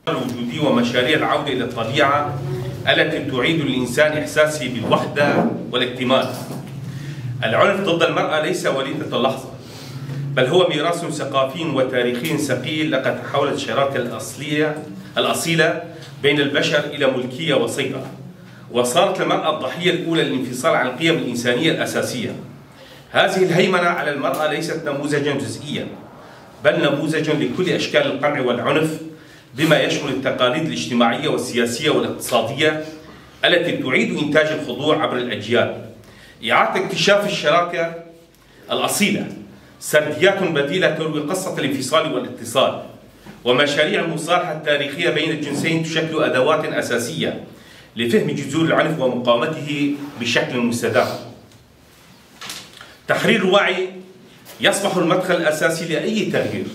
الوجودي ومشاريع العودة إلى الطبيعة التي تعيد للإنسان إحساسه بالوحدة والاكتمال. العنف ضد المرأة ليس وليدة اللحظة، بل هو ميراث ثقافي وتاريخي ثقيل. لقد تحولت الشراكة الأصيلة بين البشر إلى ملكية وسيطرة، وصارت المرأة الضحية الأولى للانفصال عن القيم الإنسانية الأساسية. هذه الهيمنة على المرأة ليست نموذجا جزئيا، بل نموذجا لكل أشكال القمع والعنف، بما يشمل التقاليد الاجتماعية والسياسية والاقتصادية التي تعيد إنتاج الخضوع عبر الأجيال. إعادة اكتشاف الشراكة الأصيلة، سرديات بديلة تروي قصة الانفصال والاتصال، ومشاريع المصالحة التاريخية بين الجنسين تشكل أدوات أساسية لفهم جذور العنف ومقاومته بشكل مستدام. تحرير الوعي يصبح المدخل الأساسي لأي تغيير،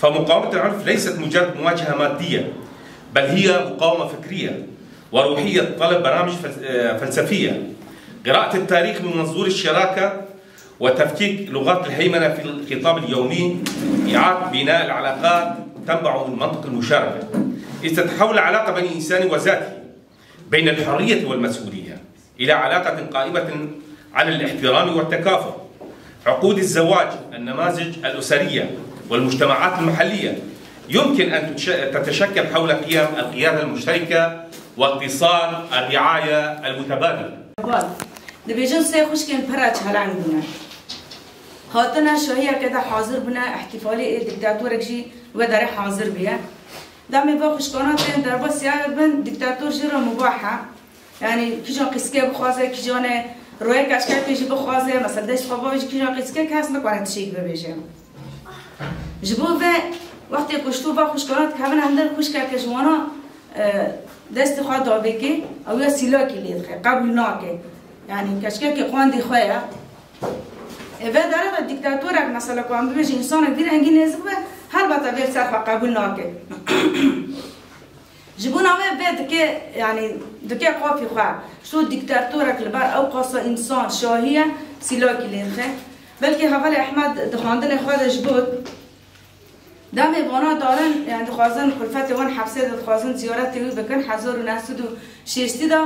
فمقاومة العنف ليست مجرد مواجهة مادية، بل هي مقاومة فكرية وروحية تتطلب برامج فلسفية، قراءة التاريخ من منظور الشراكة، وتفكيك لغات الهيمنة في الخطاب اليومي، إعادة بناء العلاقات تنبع من منطق المشاركة، إذ تتحول العلاقة بين الإنسان وذاته، بين الحرية والمسؤولية، إلى علاقة قائمة على الاحترام والتكافؤ. عقود الزواج، النماذج الأسرية والمجتمعات المحلية يمكن أن تتشكل حول قيم القيادة المشتركة واتصال الرعاية المتبادلة. دبيجن سيخوش كان براج هلعن بنا هاتنا شوية كده حاضر بنا احتفالي دكتاتور كشي ودار حاضر بيا دامي باخوش قناتين در بس يا بن دكتاتور جرا مباحة، يعني كيجان قسكي بخوازه كيجان روی کشکل پیشی بخوازه مثلا دست خوابش کیجان قسکه که هست نکنه تشیک ببیشم جبو و وقتی کشتو با خوشکارات که همین هندر خوش کرد که جوانا دست خواه دابه که او یا سیلا که لید خیلی قبول ناکه، یعنی کشکل که قواندی خواه و داره و دیکتاتورک مثلا قوان ببیش انسان دیر انگی نیزه و هر بطا بیل سرخوا قبول ناکه جبونا ما بعد كي يعني دكي قافي خا شو ديكتاتورك البار او قاصة انسان شاهية سلاكي لينخه بلكي حوالي احمد دخاندن خاد جبوت دامي وانا دارن يعني دخوازن خلفت وان حبسه دخوازن زيارتي بكن 1960 دا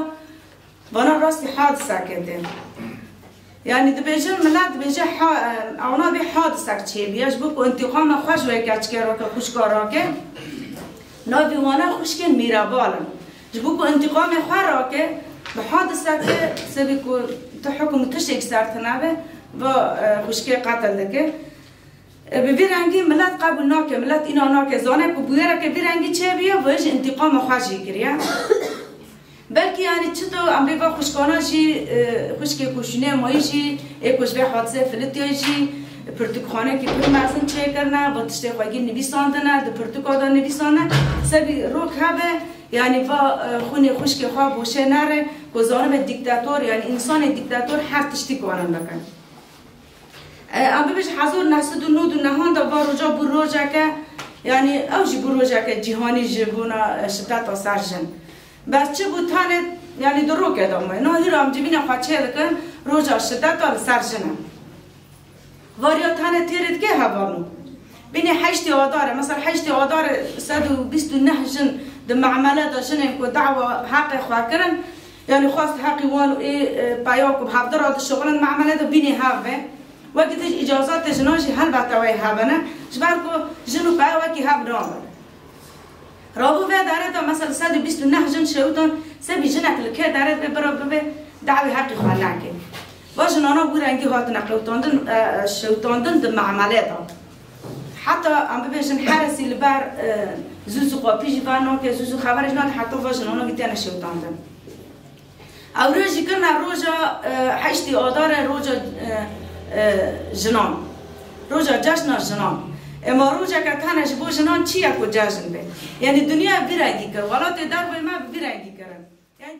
وانا راستي حادثه كده يعني دبيجن ملات بيجي اونا بي حادثه كتشي بياش بوك انتقام خوش ويكاتشكر خوشكاراكه نادی وانا خوشکن میرابالن جبوکو انتقام خواه که به حادثه که سبی کو تحکم تشک سرتنابه و خوشکی قتل دکه به بیرنگی ملت قبول ناکه ملت اینا ناکه زانه کو بویره که بیرنگی چه بیا ویج انتقام خواه جی گریه بلکه یعنی چطور امریکا خوشکانا جی خوشکی کشونه مایی جی ایکوش به حادثه فلتیای جی پرتوکخانه که پر مازن چه کرنا با تشته خواهی نویساندنه د پرتوکادا نویسانه سبی روک هبه یعنی با خونی خوشک خواه بوشه نره گذاره به دیکتاتور یعنی انسان دیکتاتور هر تشتی کنن بکن ام ببیش حضور نسد و نود و نهان دا با رجا بروجه که یعنی اوجی بروجه که جهانی جبونا شدت و سرجن بس چه بود تانه یعنی درو که دامه نه هیرو هم جبین خواه چه دکن رجا شدت و سرجنه واريات هنا تيرد كه هبانو بيني حيشتي واداره مثلا حيشتي واداره 129 جن دم عملات جن كو دعوه حق خواكرن يعني خاص حقي وانو ايه بايوكو بحضر هذا الشغل مع عملات بيني هابه وقت اجازات جناجي هل بتوي هابنا جباركو جنو بايوكي هابرام رابو في دارته مثلا 129 جن شوتون سبي جنك لك دارته برا دعوه حقي خوالاكي واجن أنا بورانجي هات نقلوتاندن شوتاندن دم عملاتها حتى عم ببيجن حارسي البار زوزو قابيجي فانو كزوزو خبرش ناد حتى واجن أنا بيتنا شوتاندن أو روجي كنا روجا حشتي آدار روجا جنان روجا جشن جنان اما روجا كتانا جبو جنان چی اكو جشن به يعني الدنيا بيرانجي كر ولا تدار ما بيرانجي كرن يعني